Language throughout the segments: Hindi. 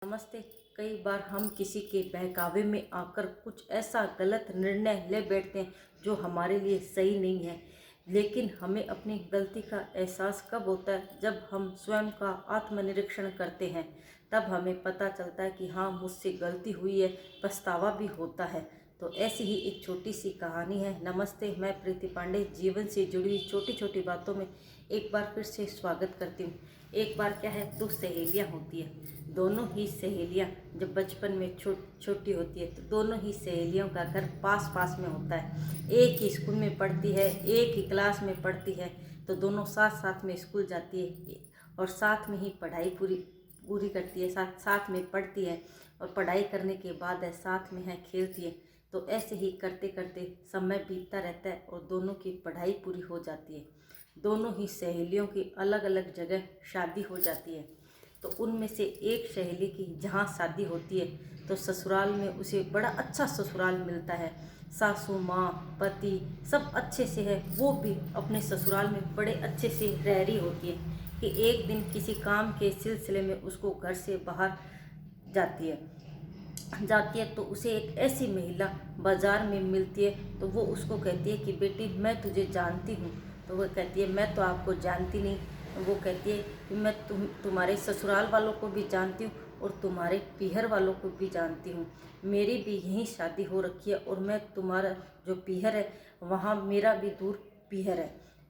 नमस्ते। कई बार हम किसी के बहकावे में आकर कुछ ऐसा गलत निर्णय ले बैठते हैं जो हमारे लिए सही नहीं है। लेकिन हमें अपनी गलती का एहसास कब होता है? जब हम स्वयं का आत्मनिरीक्षण करते हैं। तब हमें पता चलता है कि हाँ, मुझसे गलती हुई है, पछतावा भी होता है। तो ऐसी ही एक छोटी सी कहानी है। नमस्ते, मैं प्रीति पांडे जीवन से जुड़ी हुई छोटी छोटी बातों में एक बार फिर से स्वागत करती हूँ। एक बार क्या है, दो सहेलियाँ होती है। दोनों ही सहेलियाँ जब बचपन में छोटी होती है तो दोनों ही सहेलियों का घर पास पास में होता है। एक ही स्कूल में पढ़ती है, एक ही क्लास में पढ़ती है। तो दोनों साथ साथ में स्कूल जाती है और साथ में ही पढ़ाई पूरी पूरी करती है, साथ साथ में पढ़ती है और पढ़ाई करने के बाद है साथ में है खेलती है। तो ऐसे ही करते करते समय बीतता रहता है और दोनों की पढ़ाई पूरी हो जाती है। दोनों ही सहेलियों की अलग अलग जगह शादी हो जाती है। तो उनमें से एक सहेली की जहाँ शादी होती है तो ससुराल में उसे बड़ा अच्छा ससुराल मिलता है। सासू माँ पति सब अच्छे से है। वो भी अपने ससुराल में बड़े अच्छे से रह रही होती है कि एक दिन किसी काम के सिलसिले में उसको घर से बाहर जाती है तो उसे एक ऐसी महिला बाजार में मिलती है। तो वो उसको कहती है कि बेटी, मैं तुझे जानती हूँ। तो वो कहती है, मैं तो आपको जानती नहीं। वो कहती है कि मैं तुम्हारे ससुराल वालों को भी जानती हूँ और तुम्हारे पीहर वालों को भी जानती हूँ। मेरी भी यहीं शादी हो रखी है और मैं तुम्हारा जो पीहर है वहाँ मेरा भी दूर पीहर है।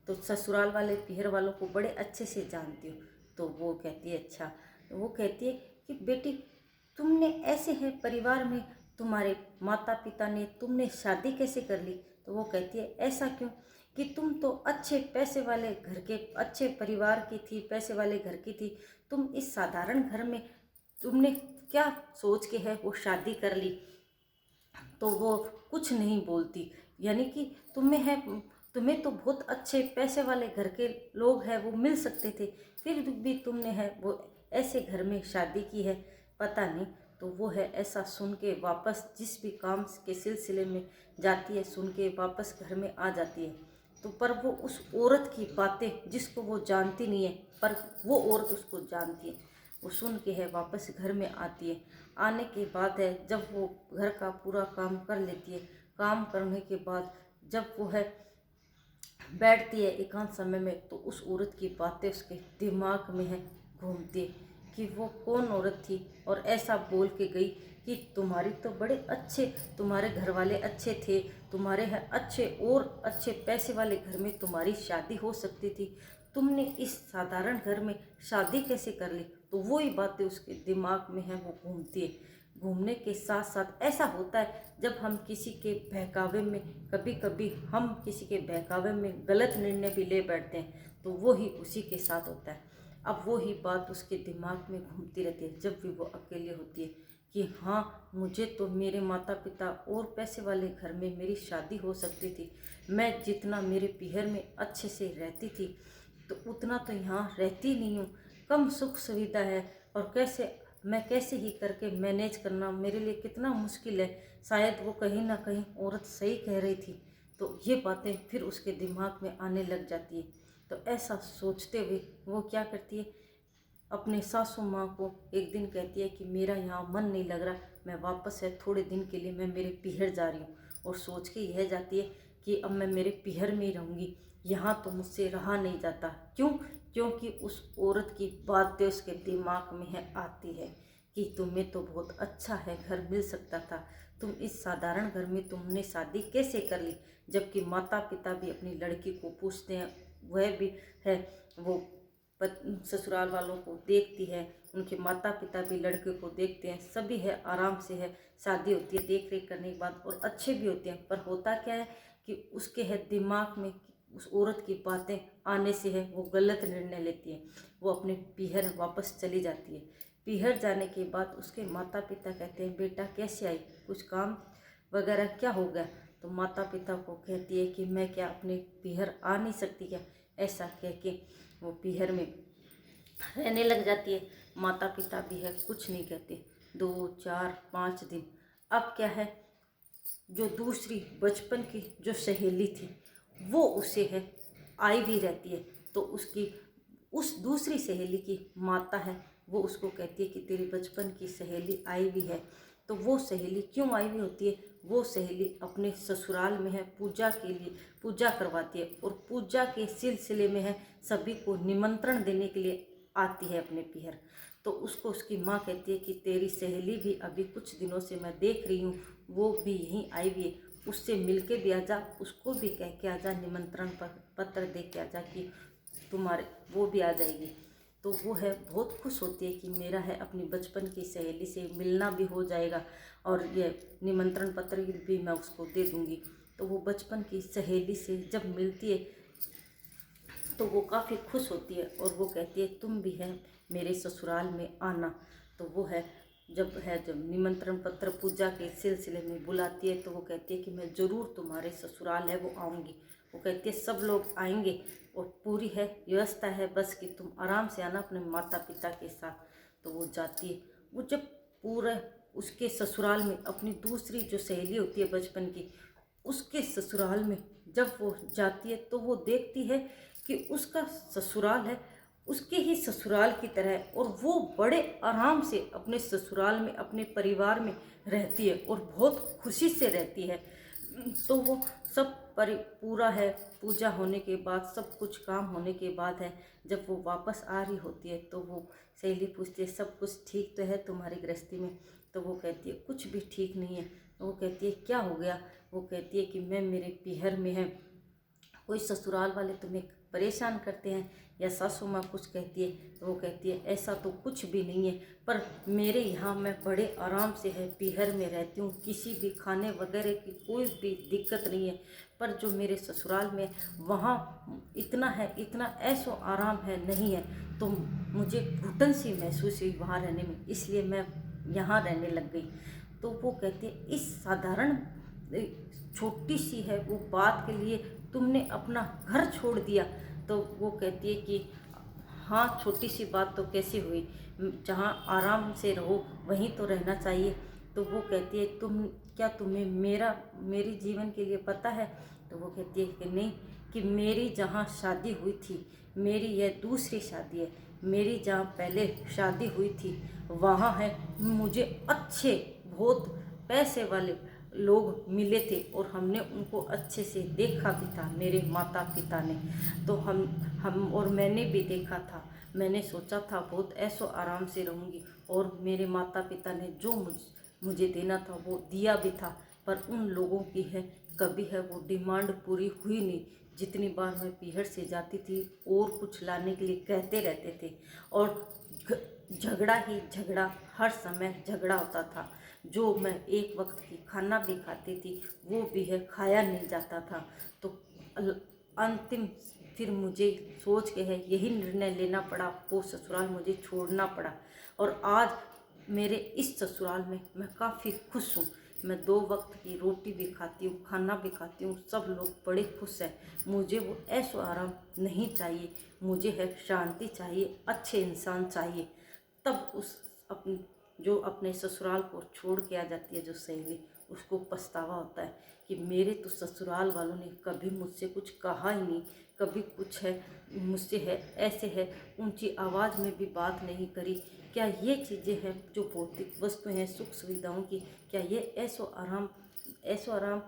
तो ससुराल वाले पीहर वालों को बड़े अच्छे से जानती हूँ। तो वो कहती है अच्छा। वो कहती है कि बेटी, तुमने ऐसे है परिवार में, तुम्हारे माता पिता ने तुमने शादी कैसे कर ली? तो वो कहती है ऐसा क्यों कि तुम तो अच्छे पैसे वाले घर के अच्छे परिवार की थी, पैसे वाले घर की थी। तुम इस साधारण घर में तुमने क्या सोच के है वो शादी कर ली? तो वो कुछ नहीं बोलती। यानी कि तुम्हें तो बहुत अच्छे पैसे वाले घर के लोग हैं वो मिल सकते थे, फिर भी तुमने है वो ऐसे घर में शादी की है, पता नहीं। तो वो है ऐसा सुन के वापस जिस भी काम के सिलसिले में जाती है, सुन के वापस घर में आ जाती है। तो पर वो उस औरत की बातें जिसको वो जानती नहीं है, पर वो औरत उसको जानती है, वो सुन के है वापस घर में आती है। आने के बाद है जब वो घर का पूरा काम कर लेती है, काम करने के बाद जब वो है बैठती है एकांत समय में, तो उस औरत की बातें उसके दिमाग में है घूमती है कि वो कौन औरत थी और ऐसा बोल के गई कि तुम्हारी तो बड़े अच्छे, तुम्हारे घर वाले अच्छे थे, तुम्हारे है अच्छे और अच्छे पैसे वाले घर में तुम्हारी शादी हो सकती थी, तुमने इस साधारण घर में शादी कैसे कर ली? तो वही बातें उसके दिमाग में है वो घूमती है। घूमने के साथ साथ ऐसा होता है जब हम किसी के बहकावे में, कभी कभी हम किसी के बहकावे में गलत निर्णय भी ले बैठते हैं, तो वो ही उसी के साथ होता है। अब वो ही बात उसके दिमाग में घूमती रहती है जब भी वो अकेले होती है कि हाँ, मुझे तो मेरे माता पिता और पैसे वाले घर में मेरी शादी हो सकती थी। मैं जितना मेरे पीहर में अच्छे से रहती थी तो उतना तो यहाँ रहती नहीं हूँ। कम सुख सुविधा है और कैसे ही करके मैनेज करना मेरे लिए कितना मुश्किल है। शायद वो कहीं ना कहीं औरत सही कह रही थी। तो ये बातें फिर उसके दिमाग में आने लग जाती है। तो ऐसा सोचते हुए वो क्या करती है, अपने सासू माँ को एक दिन कहती है कि मेरा यहाँ मन नहीं लग रहा, मैं वापस है थोड़े दिन के लिए मैं मेरे पीहर जा रही हूँ। और सोच के यह जाती है कि अब मैं मेरे पीहर में ही रहूँगी, यहाँ तो मुझसे रहा नहीं जाता। क्यों? क्योंकि उस औरत की बातें उसके दिमाग में है आती है कि तुम्हें तो बहुत अच्छा है घर मिल सकता था, तुम इस साधारण घर में तुमने शादी कैसे कर ली? जबकि माता पिता भी अपनी लड़की को पूछते हैं, वह भी है वो ससुराल वालों को देखती है, उनके माता पिता भी लड़के को देखते हैं, सभी है आराम से है शादी होती है देख रेख करने के बाद और अच्छे भी होते हैं। पर होता क्या है कि उसके है दिमाग में उस औरत की बातें आने से है वो गलत निर्णय लेती है। वो अपने पीहर वापस चली जाती है। पीहर जाने के बाद उसके माता पिता कहते हैं, बेटा कैसे आई, कुछ काम वगैरह क्या हो गया? तो माता पिता को कहती है कि मैं क्या अपने पीहर आ नहीं सकती क्या? ऐसा कह के वो पीहर में रहने लग जाती है। माता पिता भी है कुछ नहीं कहते। 2 4 5 दिन अब क्या है, जो दूसरी बचपन की जो सहेली थी वो उसे है आई भी रहती है। तो उसकी उस दूसरी सहेली की माता है वो उसको कहती है कि तेरी बचपन की सहेली आई हुई है। तो वो सहेली क्यों आई हुई होती है? वो सहेली अपने ससुराल में है, पूजा के लिए पूजा करवाती है और पूजा के सिलसिले में है सभी को निमंत्रण देने के लिए आती है अपने पीहर। तो उसको उसकी माँ कहती है कि तेरी सहेली भी अभी कुछ दिनों से मैं देख रही हूँ, वो भी यहीं आई हुई है, उससे मिल के भी आ जा, उसको भी कह के आ जा, निमंत्रण पत्र दे के आ जा कि तुम्हारे वो भी आ जाएगी। तो वो है बहुत खुश होती है कि मेरा है अपनी बचपन की सहेली से मिलना भी हो जाएगा और ये निमंत्रण पत्र भी मैं उसको दे दूँगी। तो वो बचपन की सहेली से जब मिलती है तो वो काफ़ी खुश होती है और वो कहती है तुम भी है मेरे ससुराल में आना। तो वो है जब निमंत्रण पत्र पूजा के सिलसिले में बुलाती है तो वो कहती है कि मैं ज़रूर तुम्हारे ससुराल है वो आऊँगी। वो कहती है सब लोग आएंगे और पूरी है व्यवस्था है, बस कि तुम आराम से आना अपने माता पिता के साथ। तो वो जाती है। वो जब पूरा उसके ससुराल में अपनी दूसरी जो सहेली होती है बचपन की, उसके ससुराल में जब वो जाती है तो वो देखती है कि उसका ससुराल है उसके ही ससुराल की तरह है और वो बड़े आराम से अपने ससुराल में अपने परिवार में रहती है और बहुत खुशी से रहती है। तो वो सब पूरा है पूजा होने के बाद, सब कुछ काम होने के बाद है, जब वो वापस आ रही होती है तो वो सहेली पूछती है सब कुछ ठीक तो है तुम्हारी गृहस्थी में? तो वो कहती है कुछ भी ठीक नहीं है। तो वो कहती है क्या हो गया? वो कहती है कि मैं मेरे पीहर में है, कोई ससुराल वाले तुम्हें परेशान करते हैं या सासू माँ कुछ कहती है। तो वो कहती है ऐसा तो कुछ भी नहीं है, पर मेरे यहाँ मैं बड़े आराम से है पीहर में रहती हूँ, किसी भी खाने वगैरह की कोई भी दिक्कत नहीं है। पर जो मेरे ससुराल में वहाँ इतना है, इतना ऐसो आराम है नहीं है। तो मुझे घुटन सी महसूस हुई वहाँ रहने में, इसलिए मैं यहाँ रहने लग गई। तो वो कहती है इस साधारण छोटी सी है वो बात के लिए तुमने अपना घर छोड़ दिया? तो वो कहती है कि हाँ छोटी सी बात तो कैसे हुई, जहाँ आराम से रहो वहीं तो रहना चाहिए। तो वो कहती है तुम्हें मेरी जीवन के लिए पता है? तो वो कहती है कि नहीं, कि मेरी जहाँ शादी हुई थी, मेरी यह दूसरी शादी है, मेरी जहाँ पहले शादी हुई थी वहाँ है मुझे अच्छे बहुत पैसे वाले लोग मिले थे और हमने उनको अच्छे से देखा भी था, मेरे माता पिता ने। तो हम और मैंने भी देखा था, मैंने सोचा था बहुत ऐसो आराम से रहूँगी और मेरे माता पिता ने जो मुझे देना था वो दिया भी था। पर उन लोगों की है कभी है वो डिमांड पूरी हुई नहीं। जितनी बार मैं पीहर से जाती थी और कुछ लाने के लिए कहते रहते थे और झगड़ा ही झगड़ा, हर समय झगड़ा होता था। जो मैं एक वक्त की खाना भी खाती थी वो भी है खाया नहीं जाता था। तो अंतिम फिर मुझे सोच के है यही निर्णय लेना पड़ा, वो ससुराल मुझे छोड़ना पड़ा। और आज मेरे इस ससुराल में मैं काफ़ी खुश हूँ। मैं 2 वक्त की रोटी भी खाती हूँ, खाना भी खाती हूँ, सब लोग बड़े खुश हैं। मुझे वो ऐशो आराम नहीं चाहिए, मुझे है शांति चाहिए, अच्छे इंसान चाहिए। तब उस जो अपने ससुराल को छोड़ के आ जाती है जो सहेली, उसको पछतावा होता है कि मेरे तो ससुराल वालों ने कभी मुझसे कुछ कहा ही नहीं, कभी कुछ है मुझसे है ऐसे है ऊंची आवाज़ में भी बात नहीं करी। क्या ये चीज़ें हैं जो भौतिक वस्तु हैं सुख सुविधाओं की, क्या ये ऐसो आराम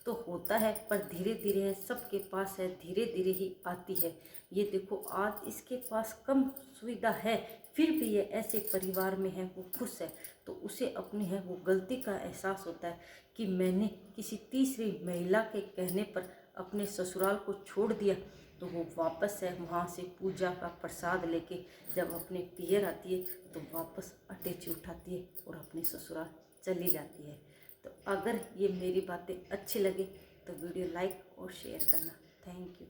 तो होता है? पर धीरे धीरे है सबके पास है, धीरे धीरे ही आती है। ये देखो आज इसके पास कम सुविधा है फिर भी ये ऐसे परिवार में है वो खुश है। तो उसे अपनी है वो गलती का एहसास होता है कि मैंने किसी तीसरी महिला के कहने पर अपने ससुराल को छोड़ दिया। तो वो वापस है वहाँ से पूजा का प्रसाद लेके जब अपने पीहर आती है तो वापस अटैची उठाती है और अपने ससुराल चली जाती है। तो अगर ये मेरी बातें अच्छी लगे तो वीडियो लाइक और शेयर करना। Thank you.